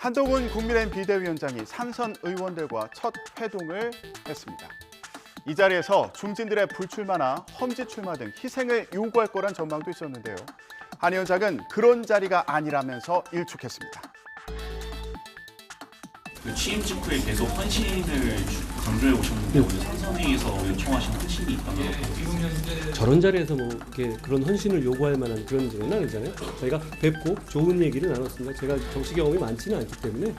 한동훈 국민의힘 비대위원장이 삼선 의원들과 첫 회동을 했습니다. 이 자리에서 중진들의 불출마나 험지 출마 등 희생을 요구할 거란 전망도 있었는데요. 한 위원장은 그런 자리가 아니라면서 일축했습니다. 취임 직후에 계속 헌신을 강조해 오셨는데 오늘 삼선회의에서 요청하신 헌신이 있다면 저런 자리에서 뭐 이렇게 그런 헌신을 요구할 만한 그런 일은 아니잖아요. 저희가 뵙고 좋은 얘기를 나눴습니다. 제가 정치 경험이 많지는 않기 때문에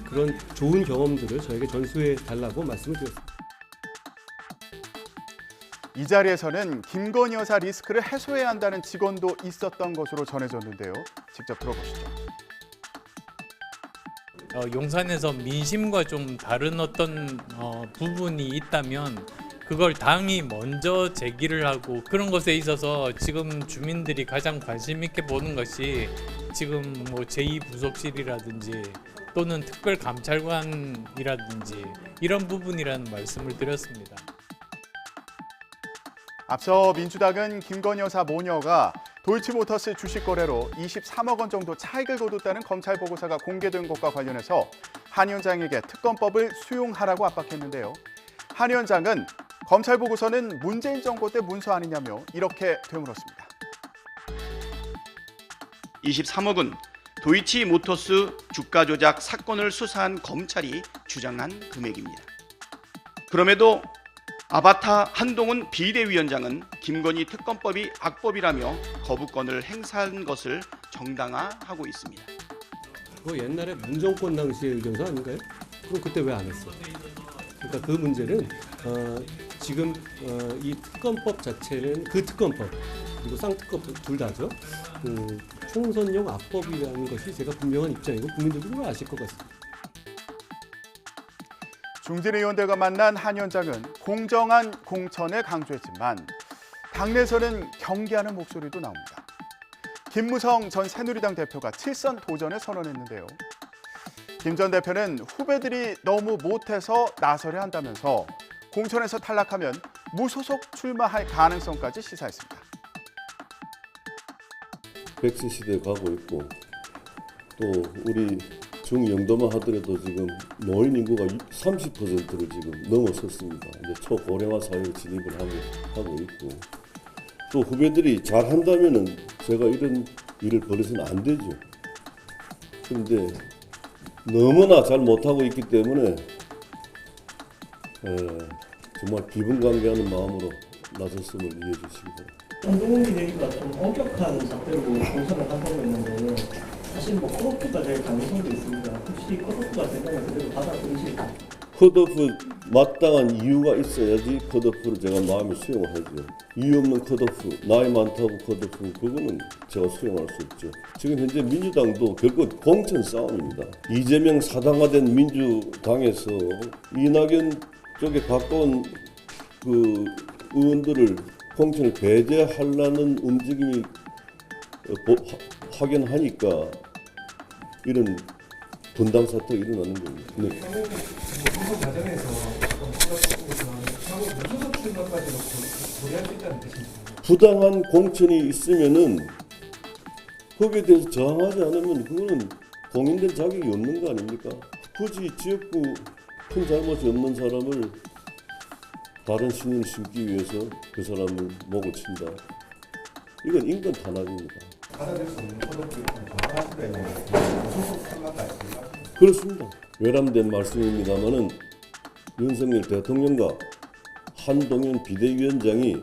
그런 좋은 경험들을 저에게 전수해 달라고 말씀을 드렸습니다. 이 자리에서는 김건희 여사 리스크를 해소해야 한다는 직원도 있었던 것으로 전해졌는데요. 직접 들어보시죠. 용산에서 민심과 좀 다른 어떤 부분이 있다면 그걸 당이 먼저 제기를 하고 그런 것에 있어서 지금 주민들이 가장 관심 있게 보는 것이 지금 뭐 제2부속실이라든지 또는 특별감찰관이라든지 이런 부분이라는 말씀을 드렸습니다. 앞서 민주당은 김건희 여사 모녀가 도이치모터스 주식 거래로 23억 원 정도 차익을 거뒀다는 검찰 보고서가 공개된 것과 관련해서 한 위원장에게 특검법을 수용하라고 압박했는데요. 한 위원장은 검찰 보고서는 문재인 정부 때 문서 아니냐며 이렇게 되물었습니다. 23억은 도이치모터스 주가 조작 사건을 수사한 검찰이 주장한 금액입니다. 그럼에도 아바타 한동훈 비대위원장은 김건희 특검법이 악법이라며 거부권을 행사한 것을 정당화하고 있습니다. 그거 옛날에 문정권 당시의 의견서 아닌가요? 그럼 그때 왜 안 했어? 그러니까 그 문제는 지금 이 특검법 자체는 그 특검법 그리고 쌍특검법 둘 다죠. 총선용 악법이라는 것이 제가 분명한 입장이고 국민들도 그걸 아실 것 같습니다. 중진 의원들과 만난 한 위원장은 공정한 공천을 강조했지만 당내에서는 경계하는 목소리도 나옵니다. 김무성 전 새누리당 대표가 7선 도전을 선언했는데요. 김 전 대표는 후배들이 너무 못해서 나서려 한다면서 공천에서 탈락하면 무소속 출마할 가능성까지 시사했습니다. 백세 시대에 가고 있고 또 우리 중영도만 하더라도 지금 노인 인구가 30%를 지금 넘어섰습니다. 이제 초고령화 사회로 진입을 하고 있고 또 후배들이 잘한다면은 제가 이런 일을 벌여서는 안 되죠. 그런데 너무나 잘 못하고 있기 때문에 정말 비분간개하는 마음으로 나섰음을 이해해 주시기 바랍니다. 한동훈 비대위가 좀 엄격한 잣대로 공천을 하고 있는데 사실 뭐 컷오프가 될 가능성도 있습니다. 혹시 컷오프가 된다면 그대로 받아들이실까요? 컷오프 마땅한 이유가 있어야지 컷오프를 제가 마음에 수용을 하죠. 이유 없는 컷오프, 나이 많다고 컷오프, 그거는 제가 수용할 수 없죠. 지금 현재 민주당도 결국 공천 싸움입니다. 이재명 사당화된 민주당에서 이낙연 쪽에 가까운 그 의원들을 공천을 배제하려는 움직임이 확연하니까 이런 분당 사태가 일어나는 겁니다. 네. 부당한 공천이 있으면은 거기에 대해서 저항하지 않으면 그거는 공인된 자격이 없는 거 아닙니까? 굳이 지역구 큰 잘못이 없는 사람을 다른 신임을 심기 위해서 그 사람을 목을 친다. 이건 인권 탄압입니다. 그렇습니다. 외람된 말씀입니다만은 윤석열 대통령과 한동훈 비대위원장이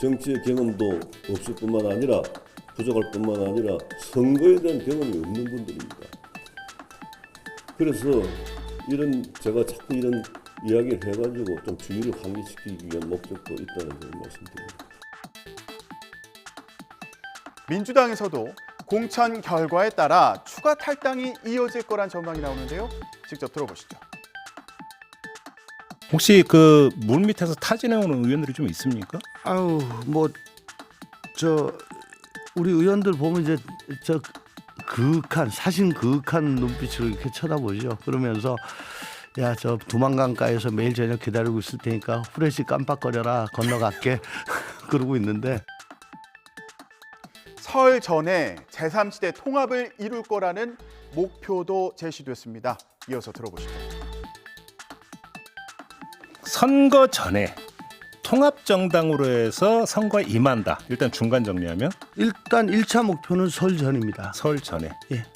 정치의 경험도 없을 뿐만 아니라 부족할 뿐만 아니라 선거에 대한 경험이 없는 분들입니다. 그래서 제가 자꾸 이런 이야기를 해가지고 좀 주의를 환기시키기 위한 목적도 있다는 걸 말씀드립니다. 민주당에서도 공천 결과에 따라 추가 탈당이 이어질 거란 전망이 나오는데요. 직접 들어보시죠. 혹시 그 물 밑에서 타진해 오는 의원들이 좀 있습니까? 아유 뭐 우리 의원들 보면 이제 사신 그윽한 눈빛으로 이렇게 쳐다보죠. 그러면서 야 저 두만강가에서 매일 저녁 기다리고 있을 테니까 후레쉬 깜빡거려라 건너갈게 그러고 있는데 설 전에 제3지대 통합을 이룰 거라는 목표도 제시됐습니다. 이어서 들어보시죠. 선거 전에 통합정당으로 해서 선거에 임한다. 일단 중간 정리하면 일단 1차 목표는 설 전입니다. 설 전에. 예.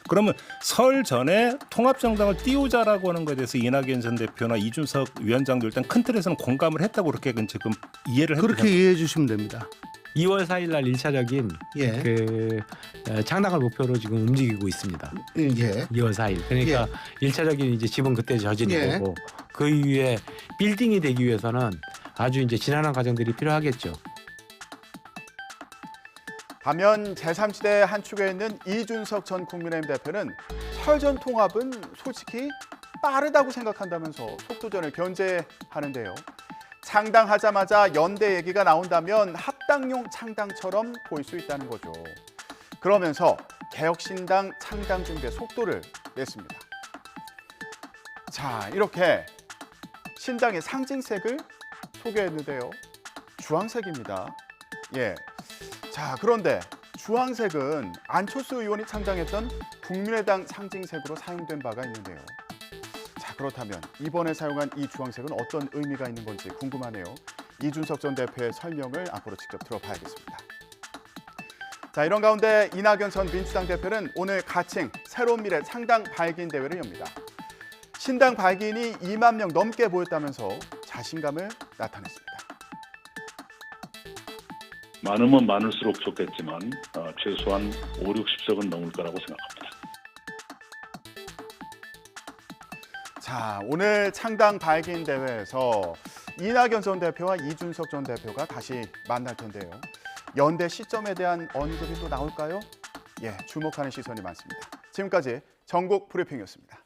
그러면 설 전에 통합정당을 띄우자라고 하는 것에 대해서 이낙연 전 대표나 이준석 위원장도 일단 큰 틀에서는 공감을 했다고 그렇게 지금 이해를 했죠. 그렇게 이해해 주시면 됩니다. 2월 4일 날 1차적인 예. 창당을 목표로 지금 움직이고 있습니다. 예. 2월 4일. 그러니까 1차적인 이제 집은 그때 저지는 예. 거고 그 이후에 빌딩이 되기 위해서는 아주 이제 지난한 과정들이 필요하겠죠. 반면 제3지대 한 축에 있는 이준석 전 국민의힘 대표는 설전 통합은 솔직히 빠르다고 생각한다면서 속도전을 견제하는데요. 창당하자마자 연대 얘기가 나온다면 합당용 창당처럼 보일 수 있다는 거죠. 그러면서 개혁신당 창당 준비에 속도를 냈습니다. 자, 이렇게 신당의 상징색을 소개했는데요. 주황색입니다. 예. 자, 그런데 주황색은 안철수 의원이 창당했던 국민의당 상징색으로 사용된 바가 있는데요. 자, 그렇다면 이번에 사용한 이 주황색은 어떤 의미가 있는 건지 궁금하네요. 이준석 전 대표의 설명을 앞으로 직접 들어봐야겠습니다. 자, 이런 가운데 이낙연 전 민주당 대표는 오늘 가칭 새로운 미래 창당 발기인 대회를 엽니다. 신당 발기인이 2만 명 넘게 모였다면서 자신감을 나타냈습니다. 많으면 많을수록 좋겠지만 최소한 5, 60석은 넘을 거라고 생각합니다. 자, 오늘 창당 발기인 대회에서 이낙연 전 대표와 이준석 전 대표가 다시 만날 텐데요. 연대 시점에 대한 언급이 또 나올까요? 예, 주목하는 시선이 많습니다. 지금까지 전국 브리핑이었습니다.